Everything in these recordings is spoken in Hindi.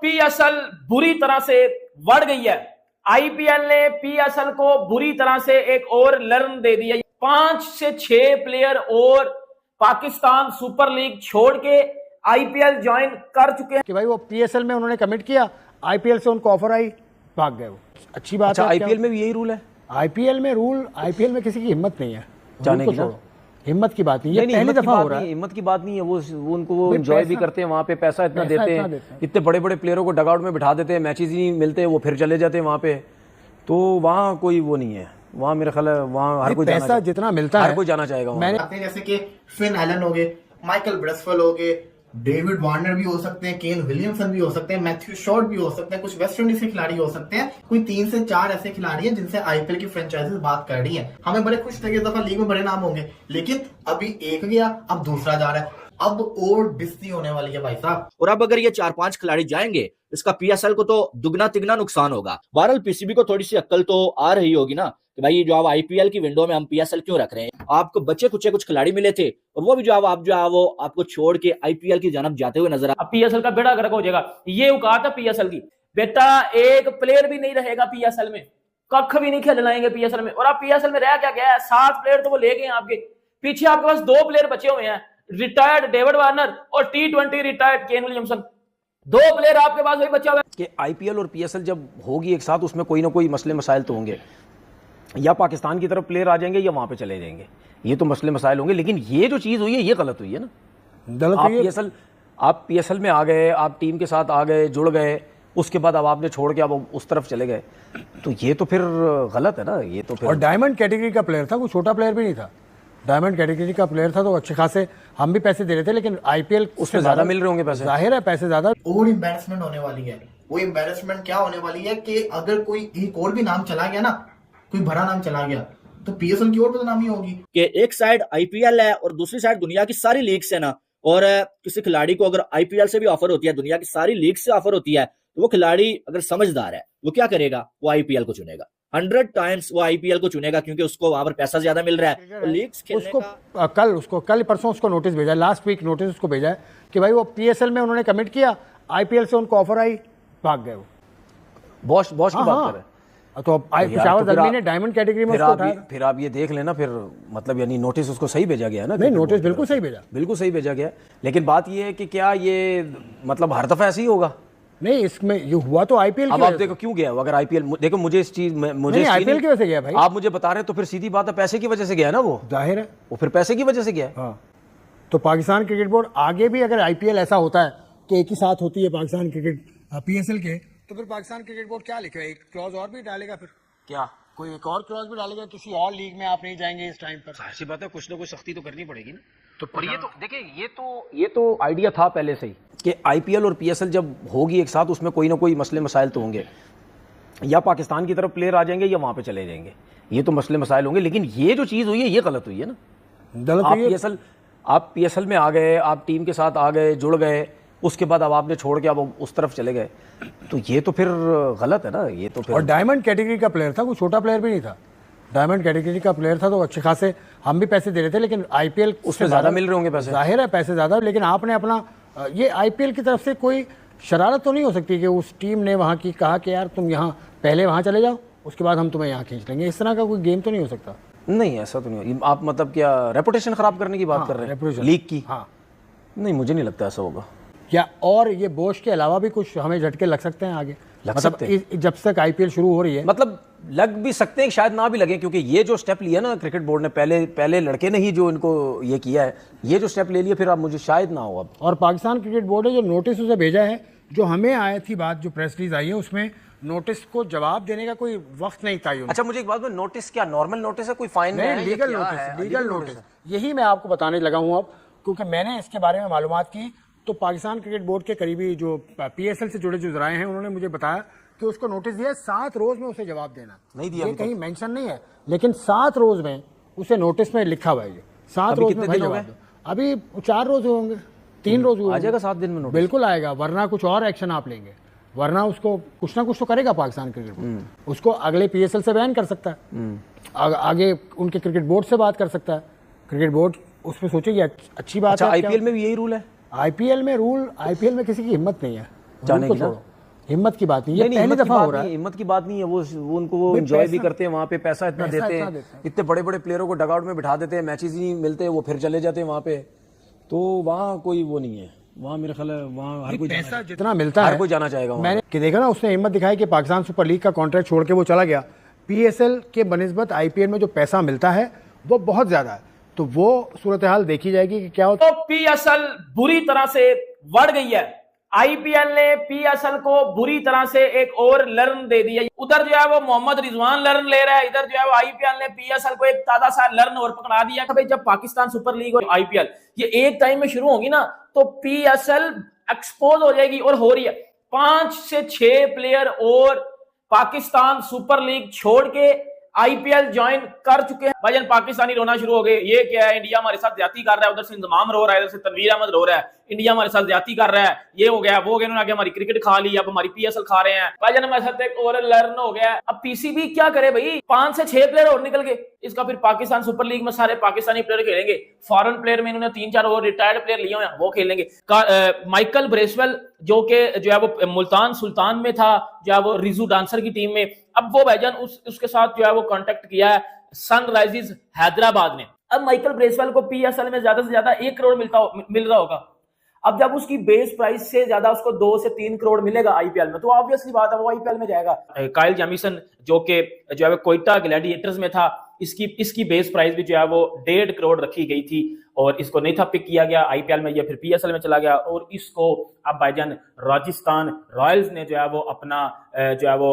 पीएसएल बुरी तरह से बढ़ गई है। आईपीएल ने पीएसएल को बुरी तरह से एक और लर्न दे दिया। 5 से 6 प्लेयर और पाकिस्तान सुपर लीग छोड़ के आईपीएल ज्वाइन कर चुके हैं कि भाई वो पीएसएल में उन्होंने कमिट किया, आईपीएल से उनको ऑफर आई, भाग गए वो। अच्छी बात अच्छा, है। आईपीएल में भी यही रूल है? आईपीएल में किसी की हिम्मत नहीं है जाने की ना? हिम्मत की बात नहीं है, पहली दफा हो रहा है। हिम्मत की बात नहीं है, वो उनको वो एंजॉय भी करते हैं वहाँ पे, पैसा इतना देते हैं, इतने बड़े बड़े प्लेयरों को डगआउट में बिठा देते हैं, मैचेस ही नहीं मिलते, वो फिर चले जाते हैं वहाँ पे। तो वहाँ कोई वो नहीं है, वहाँ मेरा ख्याल है वहाँ हर कोई पैसा जितना मिलता है हर कोई जाना चाहेगा। मैंने जैसे कि फिन एलन हो गए, माइकल ब्रेसवेल हो गए, डेविड वार्नर भी हो सकते हैं, केन विलियमसन भी हो सकते हैं, मैथ्यू शॉर्ट भी हो सकते हैं, कुछ वेस्ट इंडीज के खिलाड़ी हो सकते हैं। कोई 3 से 4 ऐसे खिलाड़ी हैं जिनसे आईपीएल की फ्रेंचाइजीज बात कर रही हैं। हमें बड़े खुश थे कि इस दफा लीग में बड़े नाम होंगे, लेकिन अभी एक गया, अब दूसरा जा रहा है, अब और बिस्ती होने वाली है भाई साहब। और अब अगर ये 4-5 खिलाड़ी जाएंगे, इसका पीएसएल को तो दुगना तिगना नुकसान होगा। बहरहाल पीसीबी को थोड़ी सी अक्ल तो आ रही होगी ना कि भाई जो आप आईपीएल की विंडो में हम पीएसएल क्यों रख रहे हैं। आपको बच्चे कुछ खिलाड़ी मिले थे और वो भी जो आप जो है वो आपको छोड़ के आईपीएल की जानब जाते हुए नजर। अब पीएसएल का बेड़ा गर्क हो जाएगा। ये औकात है पीएसएल की, बेटा एक प्लेयर भी नहीं रहेगा पीएसएल में, कख भी नहीं खेलाएंगे पीएसएल में। और आप पीएसएल में रह क्या गया है, 7 प्लेयर तो वो ले गए हैं आपके पीछे, आपके पास 2 प्लेयर बचे हुए हैं, रिटायर्ड डेविड वार्नर और T20 retired Kane Williamson. 2 player आपके पास वही बचा हुआ है कि आईपीएल और पीएसएल जब होगी एक साथ, उसमें कोई ना कोई मसले मसाइल तो होंगे, या पाकिस्तान की तरफ प्लेयर आ जाएंगे या वहां पे चले जाएंगे, ये तो मसले मसाइल होंगे। लेकिन ये जो चीज हुई है ये गलत हुई है ना। आप पीएसएल में आ गए, आप टीम के साथ आ गए, जुड़ गए, उसके बाद अब आपने छोड़ के अब उस तरफ चले गए, तो ये तो फिर गलत है ना। ये तो फिर, और डायमंड कैटेगरी का प्लेयर था, कोई छोटा प्लेयर भी नहीं था, डायमंड कैटेगरी का प्लेयर था, तो अच्छे खासे हम भी पैसे दे रहे थे, लेकिन आईपीएल उसमें ज्यादा मिल रहे होंगे पैसे, जाहिर है पैसे ज्यादा। और एम्बैरेसमेंट होने वाली है। वो एम्बैरेसमेंट क्या होने वाली है कि अगर कोई एक और भी नाम चला गया ना, कोई बड़ा नाम चला गया, तो पीएसएल की और बदनामी होगी कि एक साइड आईपीएल है और दूसरी साइड दुनिया की सारी लीग्स है ना। और किसी खिलाड़ी को अगर आईपीएल से भी ऑफर होती है, दुनिया की सारी लीग से ऑफर होती है, तो वो खिलाड़ी अगर समझदार है वो क्या करेगा, वो आईपीएल को चुनेगा। 100 टाइम्स वो आईपीएल को चुनेगा, क्योंकि उसको वहां पर पैसा ज्यादा मिल रहा है। लीग्स उसको कल परसों उसको नोटिस भेजा, लास्ट वीक नोटिस उसको भेजा है कि भाई वो पीएसएल में उन्होंने कमिट किया, आईपीएल से उनको ऑफर आई, भाग गए वो। बॉश की बात कर रहे हैं तो पेशावर ज़ल्मी ने डायमंड कैटेगरी में उसको उठाया। फिर आप ये देख लेना, फिर मतलब यानी नोटिस उसको सही भेजा गया है ना? नहीं, नोटिस बिल्कुल सही भेजा गया। लेकिन बात ये है कि क्या ये मतलब हर दफा ऐसे ही होगा? नहीं, इसमें ये हुआ तो आईपीएल अब आप देखो क्यों गया वो। अगर आईपीएल, देखो मुझे इस चीज मुझे आईपीएल की वजह से गया भाई, आप मुझे बता रहे हैं, तो फिर सीधी बात है पैसे की वजह से गया ना वो, जाहिर है वो फिर पैसे की वजह से गया। हाँ, तो पाकिस्तान क्रिकेट बोर्ड आगे भी अगर आईपीएल ऐसा होता है कि एक ही साथ होती है पाकिस्तान क्रिकेट पीएसएल के, तो फिर पाकिस्तान क्रिकेट बोर्ड क्या लिखेगा, एक क्लॉज और भी डालेगा, फिर क्या कोई एक और क्लॉज भी डालेगा, किसी और लीग में आप नहीं जाएंगे इस टाइम पर। ऐसी बात है, कुछ ना कुछ सख्ती तो करनी पड़ेगी ना। तो पर ये तो देखिए, ये तो आइडिया था पहले से ही कि आईपीएल और पीएसएल जब होगी एक साथ, उसमें कोई ना कोई मसले मसाइल तो होंगे, या पाकिस्तान की तरफ प्लेयर आ जाएंगे या वहां पे चले जाएंगे, ये तो मसले मसाइल होंगे। लेकिन ये जो चीज हुई है ये गलत हुई है ना। आप पीएसएल में आ गए, आप टीम के साथ आ गए, जुड़ गए, उसके बाद अब आपने छोड़ के अब उस तरफ चले गए, तो ये तो फिर गलत है ना। ये तो फिर, और डायमंड कैटेगरी का प्लेयर था, कोई छोटा प्लेयर भी नहीं था, डायमंड कैटेगरी का प्लेयर था, तो अच्छे खासे हम भी पैसे दे रहे थे, लेकिन आईपीएल उसमें ज्यादा मिल रहे होंगे पैसे, जाहिर है पैसे ज्यादा। लेकिन आपने अपना ये आईपीएल की तरफ से कोई शरारत तो नहीं हो सकती कि उस टीम ने वहाँ की कहा कि यार तुम यहाँ पहले वहाँ चले जाओ, उसके बाद हम तुम्हें यहाँ खींच लेंगे, इस तरह का कोई गेम तो नहीं हो सकता। नहीं, ऐसा तो नहीं। आप मतलब क्या रेपुटेशन खराब करने की बात कर रहे हैं लीग की? हाँ, नहीं, मुझे नहीं लगता ऐसा होगा। या और ये बोश के अलावा भी कुछ हमें झटके लग सकते हैं आगे, जब तक आईपीएल शुरू हो रही है, मतलब लग भी सकते हैं, शायद ना भी लगे, क्योंकि ये जो स्टेप लिया ना क्रिकेट बोर्ड ने, पहले लड़के ने ही जो इनको ये किया है, ये जो स्टेप ले लिया, फिर अब मुझे शायद ना हो अब। और पाकिस्तान क्रिकेट बोर्ड ने जो नोटिस उसे भेजा है, जो हमें आई थी बात, जो प्रेस रिलीज आई है, उसमें नोटिस को जवाब देने का कोई वक्त नहीं था। अच्छा, मुझे एक बात में, नोटिस क्या नॉर्मल नोटिस है, कोई फाइन नहीं, लीगल नोटिस, यही मैं आपको बताने लगा हूँ अब, क्योंकि मैंने इसके बारे में मालूमात की, तो पाकिस्तान क्रिकेट बोर्ड के करीबी जो पीएसएल से जुड़े जो जराए हैं, उन्होंने मुझे बताया कि उसको नोटिस दिया 7 रोज में उसे जवाब देना। नहीं दिया, ये कहीं मेंशन नहीं है, लेकिन 7 रोज में उसे नोटिस में लिखा हुआ है, 7 रोज में भाई जवाब दो। अभी 4 रोज होंगे, 3 रोज हुए, आ जाएगा 7 दिन में नोटिस, बिल्कुल आएगा, वरना कुछ और एक्शन आप लेंगे, वरना उसको कुछ ना कुछ तो करेगा पाकिस्तान क्रिकेट बोर्ड, उसको अगले पीएसएल से बैन कर सकता है, आगे उनके क्रिकेट बोर्ड से बात कर सकता है, क्रिकेट बोर्ड उस पर सोचेगी अच्छी बात है। आईपीएल में भी यही रूल है? आईपीएल में किसी की हिम्मत नहीं है जाने की ना? हिम्मत की बात नहीं, ये नहीं, पहली हिम्मत की दफा बात हो रहा नहीं, है। हिम्मत की बात नहीं है। वो उनको वो भाई एंजॉय भी पैसा- करते हैं वहाँ पे, पैसा इतना पैसा देते इतना हैं, देते हैं। इतने बड़े बड़े प्लेयरों को डगआउट में बिठा देते हैं, मैचेस ही नहीं मिलते, वो फिर चले जाते हैं वहाँ पे। तो वहाँ कोई वो नहीं है, वहाँ मेरे ख्याल है वहाँ हर कोई पैसा जितना मिलता हर है, कोई जाना चाहेगा वहाँ। मैंने कि देखा ना, उसने हिम्मत दिखाई कि पाकिस्तान सुपर लीग का कॉन्ट्रैक्ट छोड़ के वो चला गया। पीएसएल के बनिस्बत आईपीएल में जो पैसा मिलता है वो बहुत ज्यादा है, तो वो सूरत हाल देखी जाएगी कि क्या होता तो पीएसएल बुरी तरह से बढ़ गई है। आईपीएल ने पीएसएल को बुरी तरह से एक और लर्न दे दिया। उधर जो है वो मोहम्मद रिजवान लर्न ले रहा है, इधर जो है वो आईपीएल ने पीएसएल को एक ताजा सा लर्न और पकड़ा दिया कि भाई जब पाकिस्तान सुपर लीग और आईपीएल ये एक टाइम में शुरू होगी ना तो पीएसएल एक्सपोज हो जाएगी, और हो रही है। 5 से 6 प्लेयर और पाकिस्तान सुपर लीग छोड़ के आईपीएल ज्वाइन कर चुके हैं। भाईजान पाकिस्तानी रोना शुरू हो गए, ये क्या है, इंडिया हमारे साथ ज्यादती कर रहा है। उधर से इंतजाम रो रहा है, इधर से तनवीर अहमद रो रहा है, इंडिया हमारे साथ ज्यादती कर रहा है, ये हो गया वो हो गया, उन्होंने आगे हमारी क्रिकेट खा ली, अब हमारी पीएसएल खा रहे हैं। भाईजान हमारे साथ एक और लर्न हो गया है। अब पीसीबी क्या करे भाई, 5 से 6 प्लेयर और निकल गए, इसका फिर पाकिस्तान सुपर लीग में सारे पाकिस्तानी प्लेयर खेलेंगे। फॉरेन प्लेयर में इन्होंने 3-4 और रिटायर्ड प्लेयर लिए हुए हैं, वो खेलेंगे। माइकल ब्रेसवेल जो कि जो है वो मुल्तान सुल्तान में था, जो है वो रिजू डांसर की टीम में, अब वो भाईजान उसके साथ जो है वो कांटेक्ट किया है सनराइजर्स हैदराबाद ने। अब माइकल ब्रेसवेल को पीएसएल में ज्यादा से ज्यादा 1 करोड़ मिल रहा होगा। अब जब उसकी बेस प्राइस से ज्यादा उसको 2 से 3 करोड़ मिलेगा आईपीएल में, तो ऑब्वियसली बात है वो आईपीएल में जाएगा। काइल जेमिसन जो है कोयटा ग्लैडिएटर्स में था, इसकी बेस प्राइस भी जो है वो 1.5 करोड़ रखी गई थी, और इसको नहीं था पिक किया गया आईपीएल में, ये फिर पीएसएल में चला गया। और इसको अब भाईजान राजस्थान रॉयल्स ने जो है वो अपना जो है वो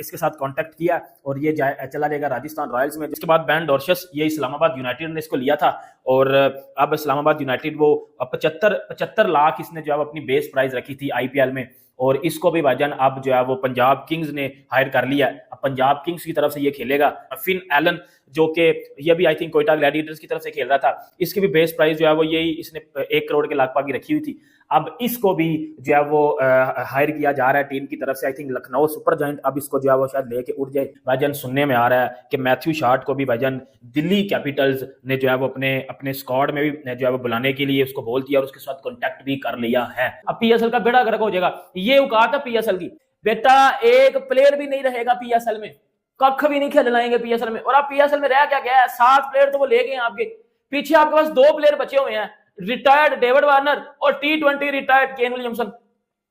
इसके साथ कांटेक्ट किया, और ये चला जाएगा राजस्थान रॉयल्स में। जिसके बाद बैन डॉर्शस ये इस्लामाबाद यूनाइटेड ने इसको लिया था, और अब इस्लामाबाद यूनाइटेड वो 75 लाख इसने जो है अपनी बेस प्राइस रखी थी आईपीएल में, और इसको भी भाईजान अब जो है वो पंजाब किंग्स ने हायर कर लिया। अब पंजाब किंग्स की तरफ से ये खेलेगा। फिन एलन जो कि ये भी आई थिंक कोयटा ग्लैडिएटर्स की तरफ से खेल रहा था, इसकी भी बेस प्राइस जो है वो यही इसने 1 करोड़ के लगभग की रखी हुई थी। अब इसको भी जो है वो हायर किया जा रहा है टीम की तरफ से। I think Lucknow super giant अब इसको जो है वो शायद लेके उड़ जाए। भाईजान सुनने में आ रहा है कि मैथ्यू शार्ट को भी भाईजान दिल्ली कैपिटल्स ने जो है वो अपने स्क्वाड में भी जो है वो बुलाने के लिए उसको बोल दिया, और उसके साथ कॉन्टैक्ट भी कर लिया है। अब पीएसएल का बेड़ा गर्क हो जाएगा। ये औकात है पीएसएल की, बेटा एक प्लेयर भी नहीं रहेगा पीएसएल में, कख भी नहीं खिलाएंगे पीएसएल में। और आप पीएसएल में रह क्या गया है, 7 प्लेयर तो वो ले गए आपके, पीछे आपके पास 2 प्लेयर बचे हुए हैं, रिटायर्ड डेविड वार्नर और T20 retired Kane Williamson.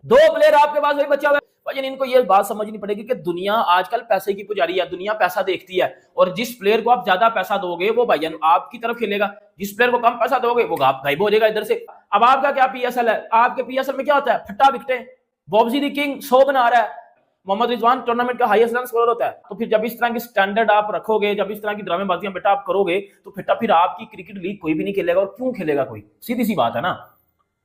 2 player आपके पास वही बचा हुआ है। भाई इनको ये बात समझनी पड़ेगी कि दुनिया आजकल पैसे की पुजारी है, दुनिया पैसा देखती है, और जिस प्लेयर को आप ज्यादा पैसा दोगे वो भाईजान आपकी तरफ खेलेगा, जिस प्लेयर को कम पैसा दोगे वो गायब हो जाएगा इधर से। अब आपका क्या पीएसएल है, आपके पीएसएल में क्या होता है, फट्टा विकटे, बॉब्जी द किंग 100 बना रहा है, मोहम्मद रिजवान टूर्नामेंट का हाईएस्ट रन स्कोरर होता है। तो फिर जब इस तरह की स्टैंडर्ड आप रखोगे, जब इस तरह की ड्रामेबाजियां बेटा आप करोगे, तो फिर आपकी क्रिकेट लीग कोई भी नहीं खेलेगा। और क्यों खेलेगा कोई, सीधी सी बात है ना।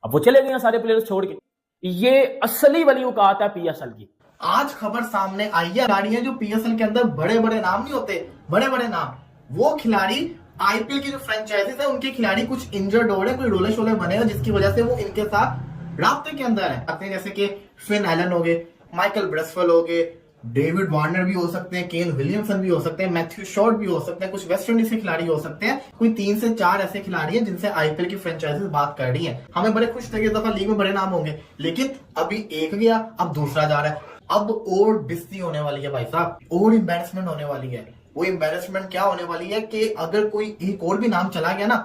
अब वो चले गए सारे प्लेयर्स छोड़ के, ये असली वाली औकात है पीएसएल की। आज खबर सामने आई है, खिलाड़ी है जो पीएसएल के अंदर बड़े बड़े नाम नहीं होते, बड़े बड़े नाम, वो खिलाड़ी आईपीएल की जो फ्रेंचाइजीज है उनके खिलाड़ी कुछ इंजर्ड हो रहे हैं, कोई रोले शोले बने हैं, जिसकी वजह से वो इनके साथ राब्ते के अंदर है। जैसे कि फिन एलन हो गए, माइकल ब्रेसवेल हो गए, डेविड वार्नर भी हो सकते हैं, केन विलियमसन भी हो सकते हैं, मैथ्यू शॉर्ट भी हो सकते हैं, कुछ वेस्ट इंडीज के खिलाड़ी हो सकते हैं। कोई 3 से 4 ऐसे खिलाड़ी हैं जिनसे आईपीएल की फ्रेंचाइजीज बात कर रही हैं। हमें बड़े खुश थे कि इस दफा लीग में बड़े नाम होंगे, लेकिन अभी एक गया, अब दूसरा जा रहा है। अब और बिस्ती होने वाली है भाई साहब, और एम्बैरेसमेंट होने वाली है। वो एम्बैरेसमेंट क्या होने वाली है कि अगर कोई एक और भी नाम चला गया ना,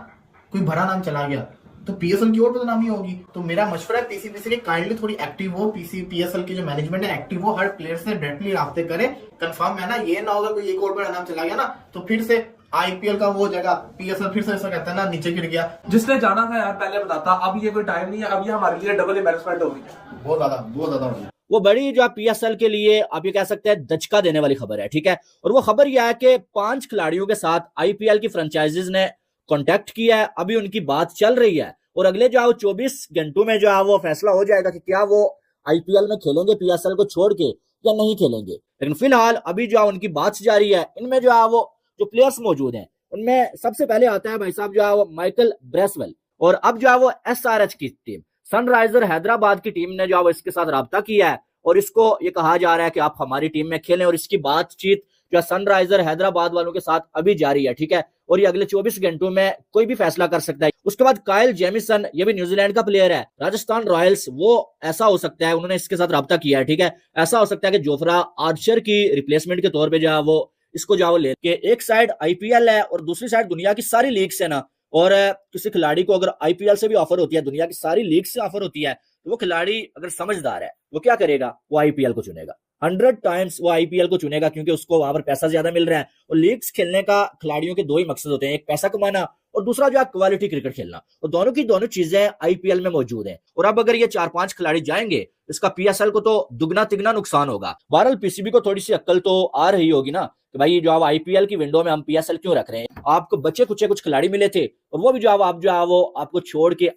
कोई बड़ा नाम चला गया, तो पीएसएल की और बदनामी होगी। तो मेरा मशवरा है पीसीबी से काइंडली थोड़ी एक्टिव हो, पीएसएल की जो मैनेजमेंट है एक्टिव हो, हर प्लेयर से डायरेक्टली राब्ते करे, कंफर्म है ना। ये ना होगा कोई एक और बड़ा नाम चला गया ना तो फिर से आईपीएल का वो जगह पीएसएल फिर से ऐसा कहता है ना नीचे गिर गया। जिसने जाना था यार पहले बताता, अब ये कोई टाइम नहीं है, अब ये हमारे लिए डबल एम्बैरेसमेंट होगी, बहुत ज्यादा होगी। वो बड़ी जो पीएसएल के लिए आप ये कह सकते हैं दचका देने वाली खबर है, ठीक है। और वो खबर यह है कि 5 खिलाड़ियों के साथ आईपीएल की फ्रेंचाइजीज ने कांटेक्ट किया है, अभी उनकी बात चल रही है, और अगले जो है 24 घंटों में जो है वो फैसला हो जाएगा कि क्या वो आईपीएल में खेलेंगे पीएसएल को छोड़ के या नहीं खेलेंगे। लेकिन फिलहाल अभी जो है उनकी बात जारी है। इनमें जो है वो जो प्लेयर्स मौजूद हैं उनमें सबसे पहले आता है भाई साहब जो है वो माइकल ब्रेसवेल, और अब जो है वो एसआरएच की टीम सनराइजर हैदराबाद की टीम ने जो है वो इसके साथ राब्ता किया है, और इसको ये कहा जा रहा है कि आप हमारी टीम में खेलें, और इसकी बातचीत जो सनराइजर हैदराबाद वालों के साथ अभी जारी है, ठीक है, और ये अगले 24 घंटों में कोई भी फैसला कर सकता है। उसके बाद काइल जेमिसन, ये भी न्यूजीलैंड का प्लेयर है, राजस्थान रॉयल्स, वो ऐसा हो सकता है, उन्होंने इसके साथ रब्ता किया है, ठीक है, ऐसा हो सकता है कि जोफ्रा आर्चर की रिप्लेसमेंट के तौर पर जो है वो इसको जो ले के, एक साइड आईपीएल है और दूसरी साइड दुनिया की सारी लीग्स है ना, और किसी खिलाड़ी को अगर आईपीएल से भी ऑफर होती है, दुनिया की सारी लीग से ऑफर होती है, तो वो खिलाड़ी अगर समझदार है वो क्या करेगा, वो आईपीएल को चुनेगा। 100 टाइम्स वो आईपीएल को चुनेगा, क्योंकि उसको वहां पर पैसा ज्यादा मिल रहा है। और लीग्स खेलने का खिलाड़ियों के दो ही मकसद होते हैं, एक पैसा कमाना और दूसरा जो है क्वालिटी क्रिकेट खेलना, और दोनों की दोनों चीजें आईपीएल में मौजूद हैं। और अब अगर ये 4-5 खिलाड़ी जाएंगे, इसका पीएसएल को तो दुगना तिगना नुकसान होगा। बहरहाल पीसीबी को थोड़ी सी अक्ल तो आ रही होगी ना कि भाई जो आप आईपीएल की विंडो में हम पीएसएल क्यों रख रहे हैं, आपको बच्चे कुछ खिलाड़ी मिले थे और वो भी जो आप जो है वो आपको छोड़ के